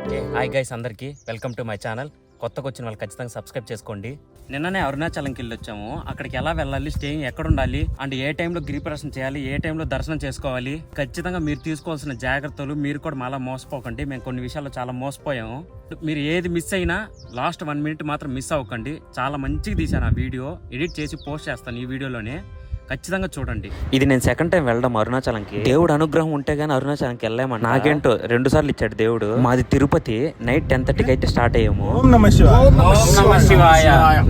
Hi guys, అందరికీ welcome to my channel. కొత్తగా వచ్చిన వాళ్ళు ఖచ్చితంగా సబ్స్క్రైబ్ చేసుకోండి. నిన్ననే అరుణాచలంకి వెళ్ళి వచ్చాము. అక్కడికి ఎలా వెళ్ళాలి, స్టేయింగ్ ఎక్కడ ఉండాలి, అండ్ ఏ టైంలో గిరిప్రదర్శన చేయాలి, ఏ టైంలో దర్శనం చేసుకోవాలి, ఖచ్చితంగా మీరు తీసుకోవాల్సిన జాగ్రత్తలు, మీరు కూడా మళ్ళీ మోసపోకండి. మేము కొన్ని విషయాల్లో చాలా మోసపోయాము. మీరు ఏది మిస్ అయినా లాస్ట్ 1 మినిట్ మాత్రం మిస్ అవ్వకండి. చాలా మంచిగా తీసాను ఆ వీడియో, ఎడిట్ చేసి పోస్ట్ చేస్తాను ఈ వీడియోలోనే, ఖచ్చితంగా చూడండి. ఇది నేను సెకండ్ టైం వెళ్ళడం అరుణాచలంకి. దేవుడు అనుగ్రహం ఉంటే గానీ అరుణాచలంకి వెళ్ళామని నాకేంటో 2 సార్లు ఇచ్చాడు దేవుడు. మాది తిరుపతి. నైట్ 10:30కి అయితే స్టార్ట్ అయ్యాము.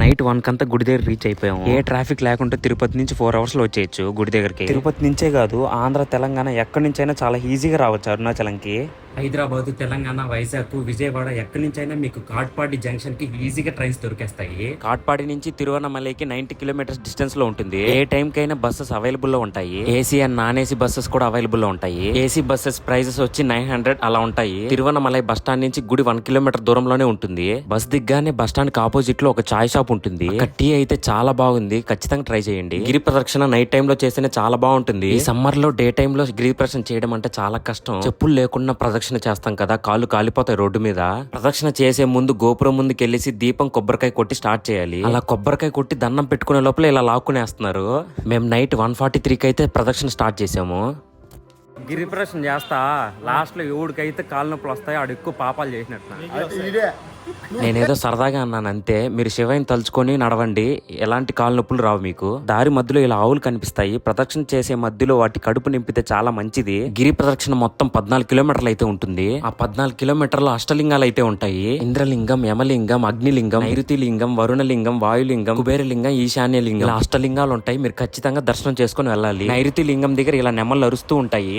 నైట్ 1 కంతా గుడి దగ్గర రీచ్ అయిపోయాము. ఏ ట్రాఫిక్ లేకుండా తిరుపతి నుంచి 4 అవర్స్ లో వచ్చేయచ్చు గుడి దగ్గరికి. తిరుపతి నుంచే కాదు, ఆంధ్ర, తెలంగాణ ఎక్కడి నుంచైనా చాలా ఈజీగా రావచ్చు అరుణాచలంకి. హైదరాబాద్, తెలంగాణ, వైజాగ్, విజయవాడ ఎక్కడి నుంచి అయినా మీకు కాట్పాడి జంక్షన్ కి ఈజీగా ట్రైన్స్ దొరికేస్తాయి. కాట్పాడి నుంచి తిరువన్నమలైకి 90 కిలోమీటర్స్ డిస్టెన్స్ లో ఉంటుంది. ఏ టైం కైనా బస్సెస్ అవైలబుల్ లో ఉంటాయి. AC and non AC buses కూడా అవైలబుల్ లో ఉంటాయి. ఏసీ బస్సెస్ ప్రైజెస్ వచ్చి 900 అలా ఉంటాయి. తిరువన్నమలై బస్ స్టాండ్ నుంచి గుడి 1 కిలోమీటర్ దూరంలోనే ఉంటుంది. బస్ దిగ్గానే బస్ స్టాండ్ కి ఆపోజిట్ లో ఒక చాయ్ షాప్ ఉంటుంది. టీ అయితే చాలా బాగుంది, ఖచ్చితంగా ట్రై చేయండి. గిరి ప్రదక్షిణ నైట్ టైం లో చేస్తేనే చాలా బాగుంటుంది. ఈ సమ్మర్ లో డే టైం లో గిరి ప్రదక్షిణ చేయడం అంటే చాలా కష్టం. చెప్పులు లేకుండా ప్రదక్షిణ చేస్తాం కదా, కాళ్ళు కాలిపోతాయి రోడ్డు మీద. ప్రదక్షిణ చేసే ముందు గోపురం ముందుకు వెళ్ళేసి దీపం కొబ్బరికాయ కొట్టి స్టార్ట్ చేయాలి. అలా కొబ్బరికాయ కొట్టి దండం పెట్టుకునే లోపల ఇలా లాక్కునేస్తున్నారు. మేము నైట్ 1:43కి అయితే ప్రదక్షిణ స్టార్ట్ చేసాము. గిరి ప్రదక్షిణ చేస్తా లాస్ట్ లో ఎవడికైతే కాళ్ళ నొప్పులు వస్తాయో ఆడు ఎక్కువ పాపాలు చేసినట్టు. నేనేదో సరదాగా అన్నాను అంతే. మీరు శివయ్యని తలుచుకొని నడవండి, ఎలాంటి కాళ్ళ నొప్పులు రావు మీకు. దారి మధ్యలో ఇలా ఆవులు కనిపిస్తాయి. ప్రదక్షిణ చేసే మధ్యలో వాటి కడుపు నింపితే చాలా మంచిది. గిరి ప్రదక్షిణ మొత్తం 14 కిలోమీటర్లు అయితే ఉంటుంది. ఆ 14 కిలోమీటర్లు అష్టలింగాలు అయితే ఉంటాయి. ఇంద్రలింగం, యమలింగం, అగ్నిలింగం, నైరుతిలింగం, వరుణలింగం, వాయులింగం, కుబేరలింగం, ఈశాన్యలింగం, అష్టలింగాలు ఉంటాయి. మీరు ఖచ్చితంగా దర్శనం చేసుకుని వెళ్ళాలి. నైరుతి లింగం దగ్గర ఇలా నెమళ్ళు అరుస్తూ ఉంటాయి.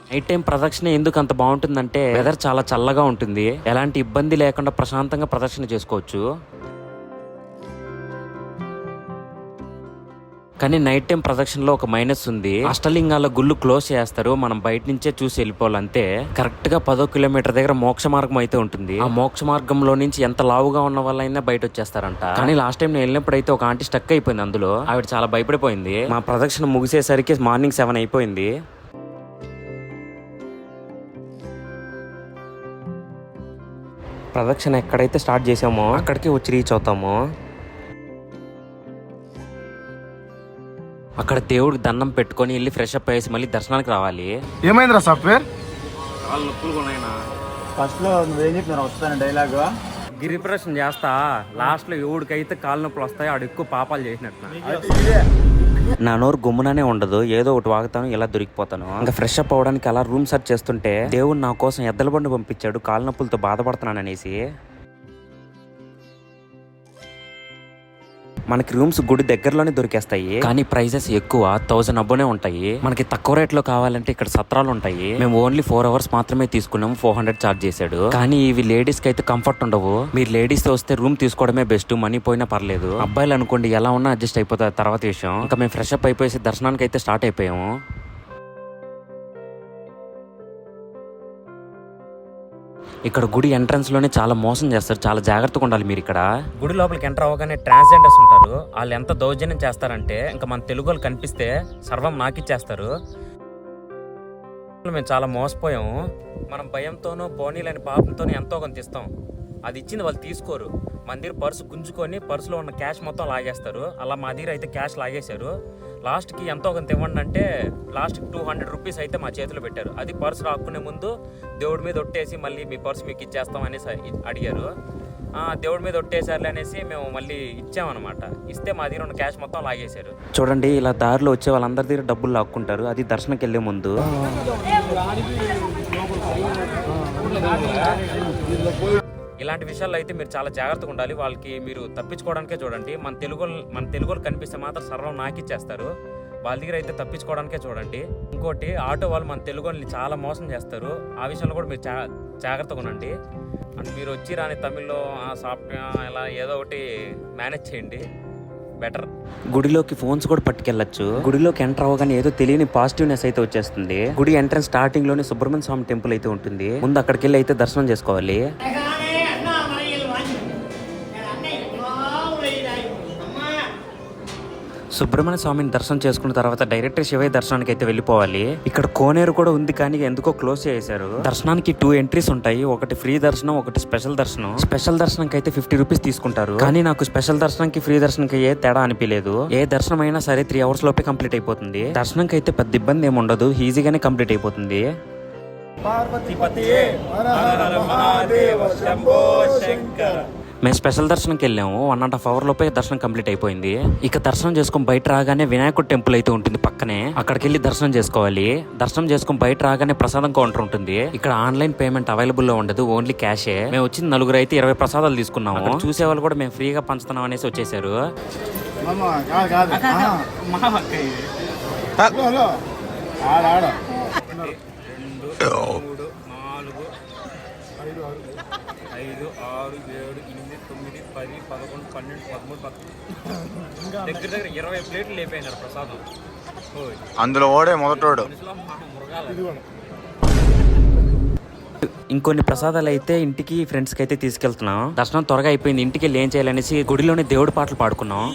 నైట్ టైం ప్రదక్షిణ ఎందుకు అంత బాగుంటుందంటే వెదర్ చాలా చల్లగా ఉంటుంది. ఎలాంటి ఇబ్బంది లేకుండా ప్రశాంతంగా ప్రదక్షిణ చేసుకోవచ్చు. కానీ నైట్ టైం ప్రదక్షిణలో ఒక మైనస్ ఉంది. అష్టలింగాల గుళ్ళు క్లోజ్ చేస్తారు, మనం బయట నుంచే చూసి వెళ్ళిపోవాలంతే. కరెక్ట్ గా 10 కిలోమీటర్ దగ్గర మోక్ష మార్గం అయితే ఉంటుంది. ఆ మోక్ష మార్గంలో నుంచి ఎంత లావుగా ఉన్న వాళ్ళైనా బయట వచ్చేస్తారంట. కానీ లాస్ట్ టైం నేను వెళ్ళినప్పుడు అయితే ఒక ఆంటీ స్టక్ అయిపోయింది అందులో. ఆవిడ చాలా భయపడిపోయింది. మా ప్రదక్షిణ ముగిసేసరికి మార్నింగ్ 7 అయిపోయింది. ప్రదక్షిణ ఎక్కడైతే స్టార్ట్ చేసామో అక్కడికి వచ్చి రీచ్ అవుతాము. అక్కడ దేవుడికి దండం పెట్టుకొని వెళ్ళి ఫ్రెష్ అప్ అయ్యేసి మళ్ళీ దర్శనానికి రావాలి. ఏమైందిరా సాఫ్ట్వేర్? ఫస్ట్ లో నువ్వేం చెప్పినారు వస్తాను డైలాగ్. గిరి ప్రదర్శన చేస్తా లాస్ట్ లో ఎవడికైతే కాళ్ళ నొప్పులు వస్తాయో ఆడు ఎక్కువ పాపాలు చేసినట్టు. నా నోరు గుమ్మనానే ఉండదు, ఏదో ఒకటి వాగుతాను, ఇలా దొరికిపోతాను. ఇంకా ఫ్రెష్ అప్ అవడానికి అలా రూమ్ సెర్చ్ చేస్తుంటే దేవుడు నా కోసం ఎద్దల బండి పంపించాడు, కాళ్ళ నొప్పులతో బాధపడుతున్నాను అనేసి. మనకి రూమ్స్ గుడి దగ్గరలోనే దొరికేస్తాయి, కానీ ప్రైజెస్ ఎక్కువ 1000 అబ్బోనే ఉంటాయి. మనకి తక్కువ రేట్ లో కావాలంటే ఇక్కడ సత్రాలు ఉంటాయి. మేము ఓన్లీ 4 అవర్స్ మాత్రమే తీసుకున్నాము, 400 ఛార్జ్ చేశాడు. కానీ ఇవి లేడీస్ కి అయితే కంఫర్ట్ ఉండవు. మీరు లేడీస్ వస్తే రూమ్ తీసుకోవడమే బెస్ట్, మనీ పోయినా పర్లేదు. అబ్బాయిలు అనుకోండి ఎలా ఉన్నా అడ్జస్ట్ అయిపోతారు తర్వాత విషయం. ఇంకా మేము ఫ్రెష్ అప్ అయిపోయి దర్శనానికి అయితే స్టార్ట్ అయిపోయాము. ఇక్కడ గుడి ఎంట్రన్స్ లోనే చాలా మోసం చేస్తారు, చాలా జాగ్రత్తగా ఉండాలి మీరు ఇక్కడ. గుడి లోపలికి ఎంటర్ అవ్వగానే ట్రాన్స్జెండర్స్ ఉంటారు. వాళ్ళు ఎంత దౌర్జన్యం చేస్తారంటే ఇంకా మన తెలుగు వాళ్ళు కనిపిస్తే సర్వం నాకిచ్చేస్తారు. మేము చాలా మోసపోయాము. మనం భయంతోనూ పోనీలేని పాపంతోనూ ఎంతో కొంత ఇస్తాం, అది ఇచ్చింది వాళ్ళు తీసుకోరు. మన దగ్గర పర్సు గుంజుకొని పర్సులో ఉన్న క్యాష్ మొత్తం లాగేస్తారు. అలా మా దగ్గర అయితే క్యాష్ లాగేశారు. లాస్ట్కి ఎంతో కొంత ఇవ్వండి అంటే లాస్ట్కి 200 రూపీస్ అయితే మా చేతిలో పెట్టారు. అది పర్సు రాక్కునే ముందు దేవుడి మీద ఒట్టేసి మళ్ళీ మీ పర్సు మీకు ఇచ్చేస్తాం అనేసి అడిగారు. దేవుడి మీద ఒట్టేసారులే అనేసి మేము మళ్ళీ ఇచ్చామన్నమాట. ఇస్తే మా దగ్గర ఉన్న క్యాష్ మొత్తం లాగేశారు. చూడండి, ఇలా దారిలో వచ్చే వాళ్ళందరి దగ్గర డబ్బులు లాక్కుంటారు, అది దర్శనకి వెళ్ళే ముందు. ఇలాంటి విషయాల్లో అయితే మీరు చాలా జాగ్రత్తగా ఉండాలి. వాళ్ళకి మీరు తప్పించుకోవడానికే చూడండి. మన తెలుగు కనిపిస్తే మాత్రం సర్వం నాకిచ్చేస్తారు. వాళ్ళ దగ్గర అయితే తప్పించుకోవడానికే చూడండి. ఇంకోటి, ఆటో వాళ్ళు మన తెలుగు వాళ్ళని చాలా మోసం చేస్తారు. ఆ విషయంలో కూడా మీరు జాగ్రత్తగా ఉండండి. అండ్ మీరు వచ్చి రాని తమిళ్లో సాఫ్ట్వేర్ ఇలా ఏదో ఒకటి మేనేజ్ చేయండి, బెటర్. గుడిలోకి ఫోన్స్ కూడా పట్టుకెళ్ళచ్చు. గుడిలోకి ఎంటర్ అవ్వగానే ఏదో తెలియని పాజిటివ్నెస్ అయితే వచ్చేస్తుంది. గుడి ఎంట్రన్స్ స్టార్టింగ్ లోనే సుబ్రహ్మణ్య స్వామి టెంపుల్ అయితే ఉంటుంది. ముందు అక్కడికి వెళ్ళి అయితే దర్శనం చేసుకోవాలి. సుబ్రహ్మణ్య స్వామిని దర్శనం చేసుకున్న తర్వాత డైరెక్ట్ శివయ్య దర్శనానికి అయితే వెళ్ళిపోవాలి. ఇక్కడ కోనేరు కూడా ఉంది కానీ ఎందుకో క్లోజ్ చేశారు. దర్శనానికి 2 ఎంట్రీస్ ఉంటాయి. ఒకటి ఫ్రీ దర్శనం, ఒకటి స్పెషల్ దర్శనం. స్పెషల్ దర్శనంకి అయితే 50 రూపీస్ తీసుకుంటారు. కానీ నాకు స్పెషల్ దర్శనంకి ఫ్రీ దర్శనంకి ఏ తేడా అనిపించలేదు. ఏ దర్శనం అయినా సరే 3 అవర్స్ లోపే కంప్లీట్ అయిపోతుంది. దర్శనంకి అయితే పెద్ద ఇబ్బంది ఏమి ఉండదు, ఈజీగానే కంప్లీట్ అయిపోతుంది. మేము స్పెషల్ దర్శనంకి వెళ్ళాము. 1.5 అవర్ లోపే దర్శనం కంప్లీట్ అయిపోయింది. ఇక దర్శనం చేసుకుని బయట రాగానే వినాయకుడు టెంపుల్ అయితే ఉంటుంది పక్కనే. అక్కడికి వెళ్ళి దర్శనం చేసుకోవాలి. దర్శనం చేసుకుని బయట రాగానే ప్రసాదం కౌంటర్ ఉంటుంది. ఇక్కడ ఆన్లైన్ పేమెంట్ అవైలబుల్ లో ఉండదు, ఓన్లీ క్యాషే. మేము వచ్చింది 4 అయితే 20 ప్రసాదాలు తీసుకున్నాము. చూసే వాళ్ళు కూడా మేము ఫ్రీగా పంచుతున్నాం అనేసి వచ్చేసారు. దగ్గర 20 ప్లేట్లు లేపోయినారు ప్రసాదం. అందులో ఓడే మొదటోడు. ఇంకొన్ని ప్రసాదాలు అయితే ఇంటికి ఫ్రెండ్స్ కి అయితే తీసుకెళ్తున్నాం. దర్శనం త్వరగా అయిపోయింది. ఇంటికి వెళ్ళి ఏం చేయాలనేసి గుడిలోని దేవుడి పాటలు పాడుకున్నాం.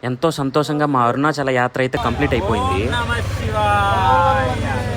ఎంతో సంతోషంగా మా అరుణాచల యాత్ర అయితే కంప్లీట్ అయిపోయింది. నమః శివాయ.